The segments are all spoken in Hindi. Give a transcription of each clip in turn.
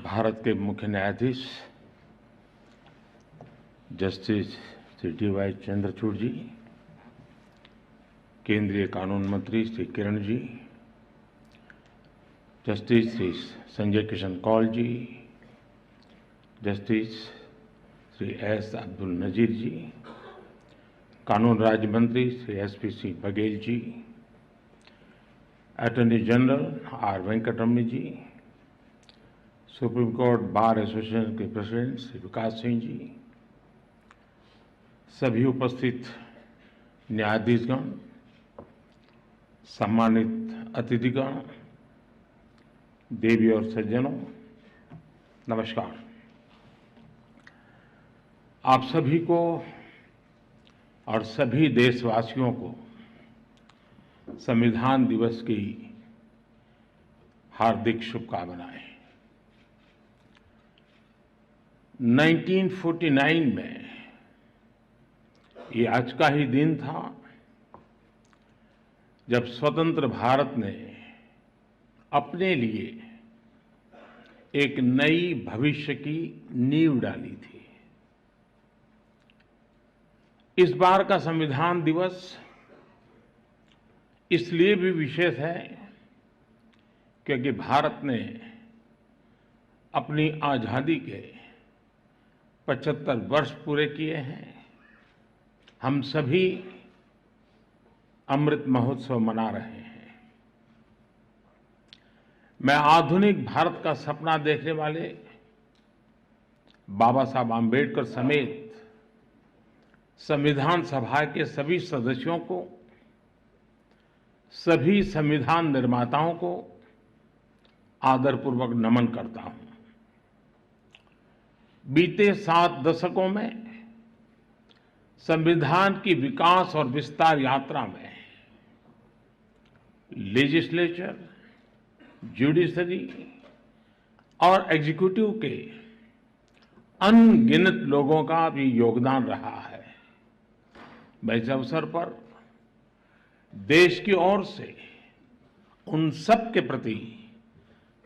भारत के मुख्य न्यायाधीश जस्टिस श्री डी.वाई. चंद्रचूड़ जी, केंद्रीय कानून मंत्री श्री किरण जी, जस्टिस श्री संजय किशन कौल जी, जस्टिस श्री एस. अब्दुल नजीर जी, कानून राज्य मंत्री Shri SP. Singh Baghel ji, attorney general R. Venkataraman जी, सुप्रीम कोर्ट बार एसोसिएशन के प्रेसिडेंट श्री विकास सिंह जी, सभी उपस्थित न्यायाधीशगण, सम्मानित अतिथिगण, देवी और सज्जनों, नमस्कार। आप सभी को और सभी देशवासियों को संविधान दिवस की हार्दिक शुभकामनाएं। 1949 में ये आज का ही दिन था जब स्वतंत्र भारत ने अपने लिए एक नई भविष्य की नींव डाली थी। इस बार का संविधान दिवस इसलिए भी विशेष है क्योंकि भारत ने अपनी आजादी के 75 वर्ष पूरे किए हैं। हम सभी अमृत महोत्सव मना रहे हैं। मैं आधुनिक भारत का सपना देखने वाले बाबा साहब आम्बेडकर समेत संविधान सभा के सभी सदस्यों को, सभी संविधान निर्माताओं को आदरपूर्वक नमन करता हूं। बीते 7 दशकों में संविधान की विकास और विस्तार यात्रा में लेजिस्लेचर, जुडिशरी और एग्जीक्यूटिव के अनगिनत लोगों का भी योगदान रहा है। मैं इस अवसर पर देश की ओर से उन सब के प्रति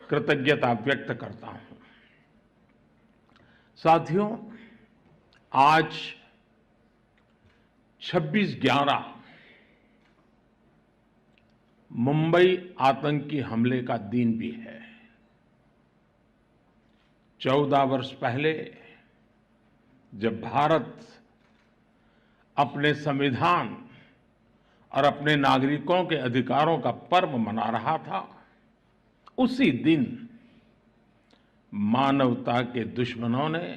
कृतज्ञता व्यक्त करता हूं। साथियों, आज 26/11 मुंबई आतंकी हमले का दिन भी है। 14 वर्ष पहले जब भारत अपने संविधान और अपने नागरिकों के अधिकारों का पर्व मना रहा था, उसी दिन मानवता के दुश्मनों ने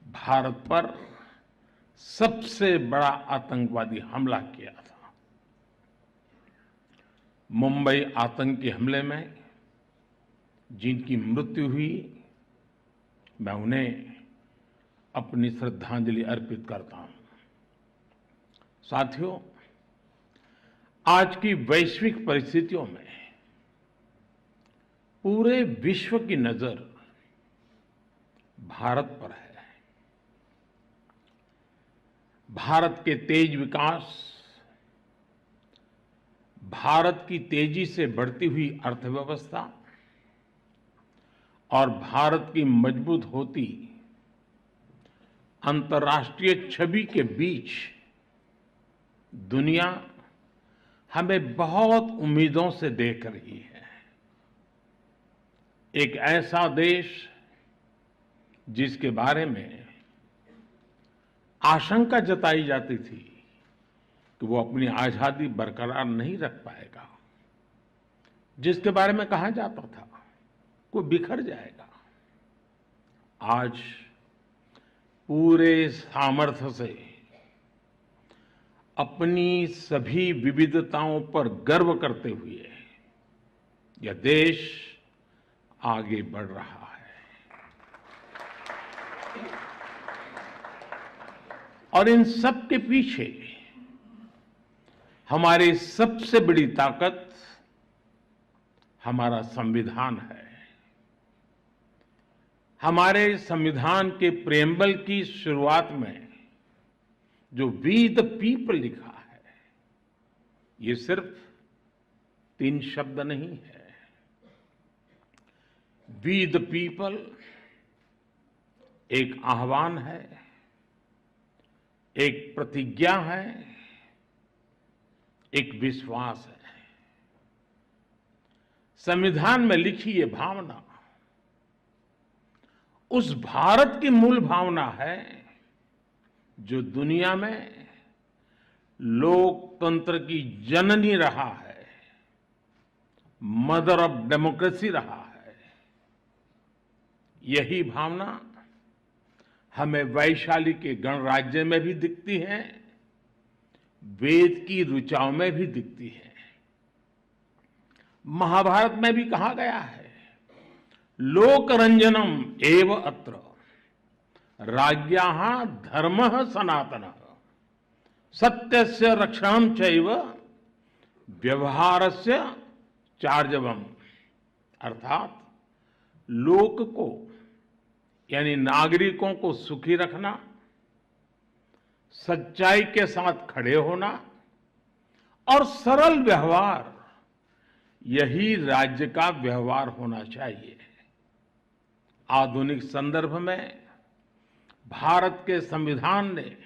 भारत पर सबसे बड़ा आतंकवादी हमला किया था। मुंबई आतंकी हमले में जिनकी मृत्यु हुई, मैं उन्हें अपनी श्रद्धांजलि अर्पित करता हूं। साथियों, आज की वैश्विक परिस्थितियों में पूरे विश्व की नजर भारत पर है। भारत के तेज विकास, भारत की तेजी से बढ़ती हुई अर्थव्यवस्था और भारत की मजबूत होती अंतर्राष्ट्रीय छवि के बीच दुनिया हमें बहुत उम्मीदों से देख रही है। एक ऐसा देश जिसके बारे में आशंका जताई जाती थी कि वो अपनी आजादी बरकरार नहीं रख पाएगा, जिसके बारे में कहा जाता था वो बिखर जाएगा, आज पूरे सामर्थ्य से अपनी सभी विविधताओं पर गर्व करते हुए यह देश आगे बढ़ रहा है। और इन सब के पीछे हमारी सबसे बड़ी ताकत हमारा संविधान है। हमारे संविधान के प्रेम्बल की शुरुआत में जो वी द पीपल लिखा है, ये सिर्फ 3 शब्द नहीं है। वी द पीपल एक आह्वान है, एक प्रतिज्ञा है, एक विश्वास है। संविधान में लिखी ये भावना उस भारत की मूल भावना है जो दुनिया में लोकतंत्र की जननी रहा है, मदर ऑफ डेमोक्रेसी रहा है। यही भावना हमें वैशाली के गणराज्य में भी दिखती है, वेद की ऋचाओं में भी दिखती है। महाभारत में भी कहा गया है, लोकरंजनम एव अत्र राज्ञाः धर्मः सनातनः सत्यस्य रक्षणं चैव व्यवहारस्य चार्जवम्। अर्थात लोक को यानी नागरिकों को सुखी रखना, सच्चाई के साथ खड़े होना और सरल व्यवहार, यही राज्य का व्यवहार होना चाहिए। आधुनिक संदर्भ में भारत के संविधान ने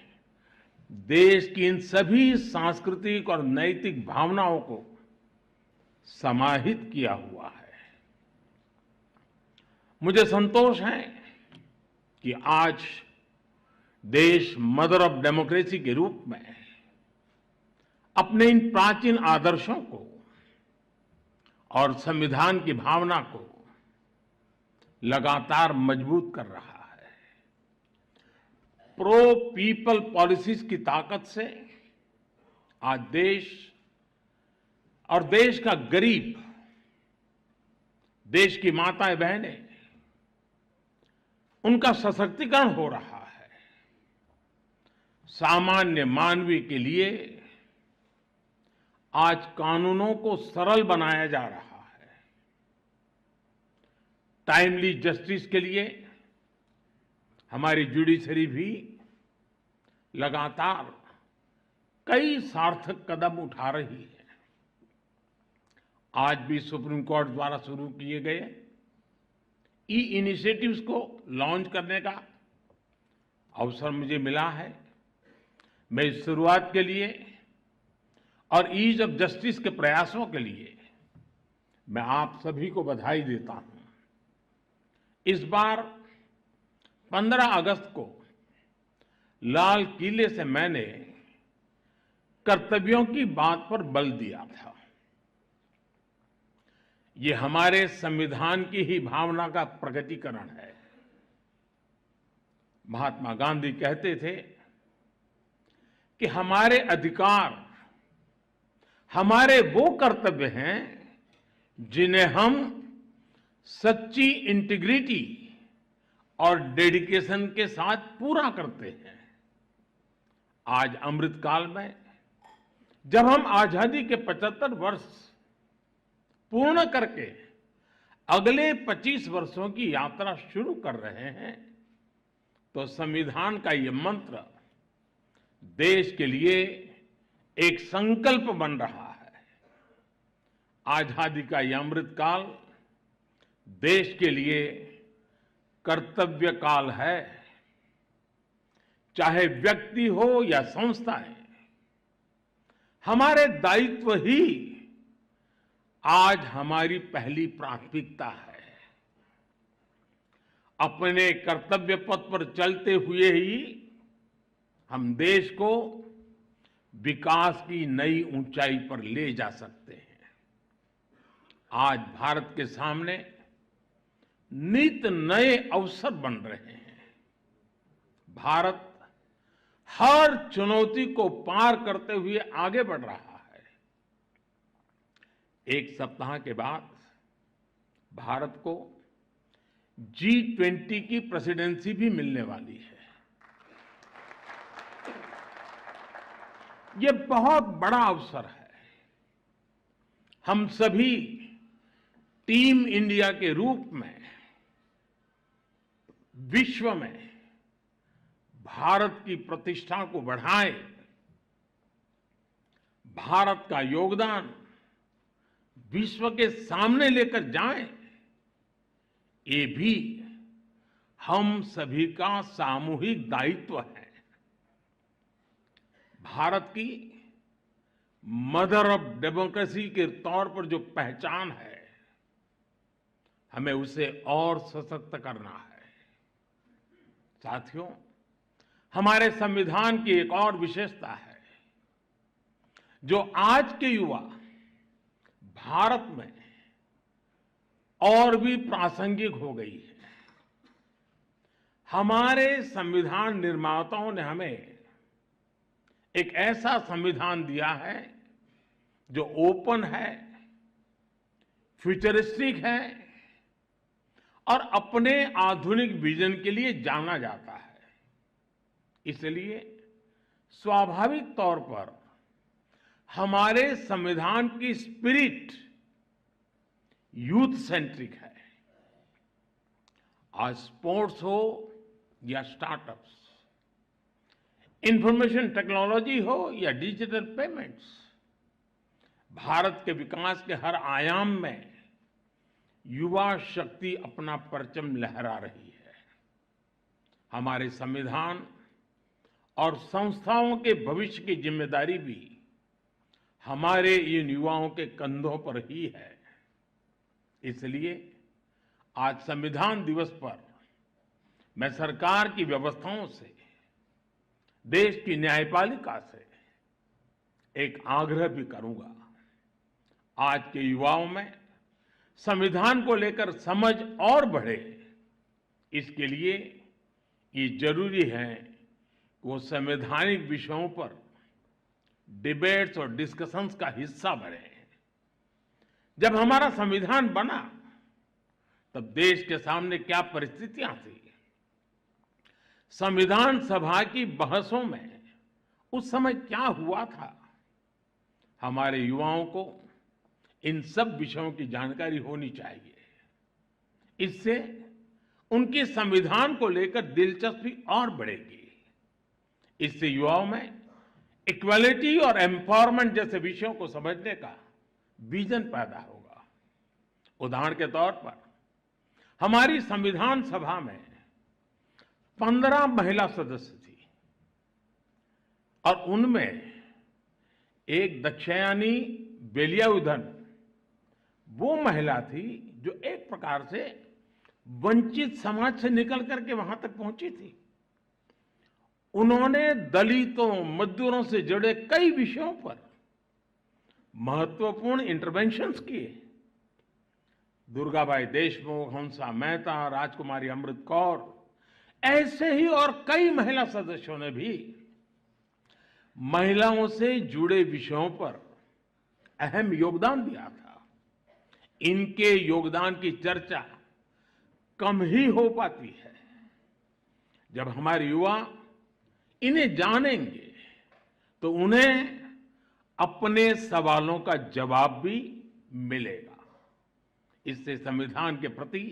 देश की इन सभी सांस्कृतिक और नैतिक भावनाओं को समाहित किया हुआ है। मुझे संतोष है कि आज देश मदर ऑफ डेमोक्रेसी के रूप में अपने इन प्राचीन आदर्शों को और संविधान की भावना को लगातार मजबूत कर रहा है। प्रो पीपल पॉलिसीज की ताकत से आज देश और देश का गरीब, देश की माताएं बहनें, उनका सशक्तिकरण हो रहा है। सामान्य मानवीय के लिए आज कानूनों को सरल बनाया जा रहा है। टाइमली जस्टिस के लिए हमारी जुडिशरी भी लगातार कई सार्थक कदम उठा रही है। आज भी सुप्रीम कोर्ट द्वारा शुरू किए गए ई इनिशिएटिव्स को लॉन्च करने का अवसर मुझे मिला है। मैं इस शुरुआत के लिए और ईज ऑफ जस्टिस के प्रयासों के लिए मैं आप सभी को बधाई देता हूं। इस बार 15 अगस्त को लाल किले से मैंने कर्तव्यों की बात पर बल दिया था। ये हमारे संविधान की ही भावना का प्रकटीकरण है। महात्मा गांधी कहते थे कि हमारे अधिकार हमारे वो कर्तव्य हैं जिन्हें हम सच्ची इंटीग्रिटी और डेडिकेशन के साथ पूरा करते हैं। आज अमृतकाल में जब हम आजादी के 75 वर्ष पूर्ण करके अगले 25 वर्षों की यात्रा शुरू कर रहे हैं, तो संविधान का ये मंत्र देश के लिए एक संकल्प बन रहा है। आजादी का यह अमृतकाल देश के लिए कर्तव्य काल है। चाहे व्यक्ति हो या संस्थाएं, हमारे दायित्व ही आज हमारी पहली प्राथमिकता है। अपने कर्तव्य पथ पर चलते हुए ही हम देश को विकास की नई ऊंचाई पर ले जा सकते हैं। आज भारत के सामने नित नए अवसर बन रहे हैं। भारत हर चुनौती को पार करते हुए आगे बढ़ रहा है। एक सप्ताह के बाद भारत को G20 की प्रेसिडेंसी भी मिलने वाली है। ये बहुत बड़ा अवसर है। हम सभी टीम इंडिया के रूप में विश्व में भारत की प्रतिष्ठा को बढ़ाएं, भारत का योगदान विश्व के सामने लेकर जाएं, ये भी हम सभी का सामूहिक दायित्व है। भारत की मदर ऑफ डेमोक्रेसी के तौर पर जो पहचान है, हमें उसे और सशक्त करना है। साथियों, हमारे संविधान की एक और विशेषता है जो आज के युवा भारत में और भी प्रासंगिक हो गई है। हमारे संविधान निर्माताओं ने हमें एक ऐसा संविधान दिया है जो ओपन है, फ्यूचरिस्टिक है और अपने आधुनिक विजन के लिए जाना जाता है। इसलिए स्वाभाविक तौर पर हमारे संविधान की स्पिरिट यूथ सेंट्रिक है। आज स्पोर्ट्स हो या स्टार्टअप्स, इंफॉर्मेशन टेक्नोलॉजी हो या डिजिटल पेमेंट्स, भारत के विकास के हर आयाम में युवा शक्ति अपना परचम लहरा रही है। हमारे संविधान और संस्थाओं के भविष्य की जिम्मेदारी भी हमारे इन युवाओं के कंधों पर ही है। इसलिए आज संविधान दिवस पर मैं सरकार की व्यवस्थाओं से, देश की न्यायपालिका से एक आग्रह भी करूंगा। आज के युवाओं में संविधान को लेकर समझ और बढ़े, इसके लिए ये जरूरी है कि वो संवैधानिक विषयों पर डिबेट्स और डिस्कशंस का हिस्सा बने। जब हमारा संविधान बना तब देश के सामने क्या परिस्थितियां थी, संविधान सभा की बहसों में उस समय क्या हुआ था, हमारे युवाओं को इन सब विषयों की जानकारी होनी चाहिए। इससे उनकी संविधान को लेकर दिलचस्पी और बढ़ेगी। इससे युवाओं में इक्वालिटी और एम्पावरमेंट जैसे विषयों को समझने का विजन पैदा होगा। उदाहरण के तौर पर हमारी संविधान सभा में 15 महिला सदस्य थी और उनमें एक दक्षयानी बेलियाउधन वो महिला थी जो एक प्रकार से वंचित समाज से निकल करके वहां तक पहुंची थी। उन्होंने दलितों, मजदूरों से जुड़े कई विषयों पर महत्वपूर्ण इंटरवेंशंस किए। दुर्गाबाई देशमुख, हंसा मेहता, राजकुमारी अमृत कौर, ऐसे ही और कई महिला सदस्यों ने भी महिलाओं से जुड़े विषयों पर अहम योगदान दिया था। इनके योगदान की चर्चा कम ही हो पाती है। जब हमारे युवा इन्हें जानेंगे तो उन्हें अपने सवालों का जवाब भी मिलेगा। इससे संविधान के प्रति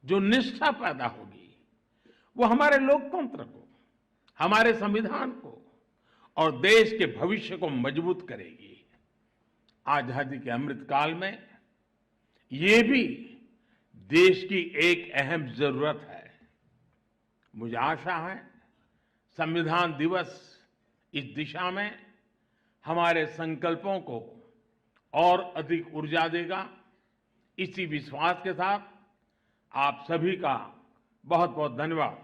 जो निष्ठा पैदा होगी वो हमारे लोकतंत्र को, हमारे संविधान को और देश के भविष्य को मजबूत करेगी। आजादी के अमृत काल में ये भी देश की एक अहम जरूरत है। मुझे आशा है संविधान दिवस इस दिशा में हमारे संकल्पों को और अधिक ऊर्जा देगा। इसी विश्वास के साथ आप सभी का बहुत बहुत धन्यवाद।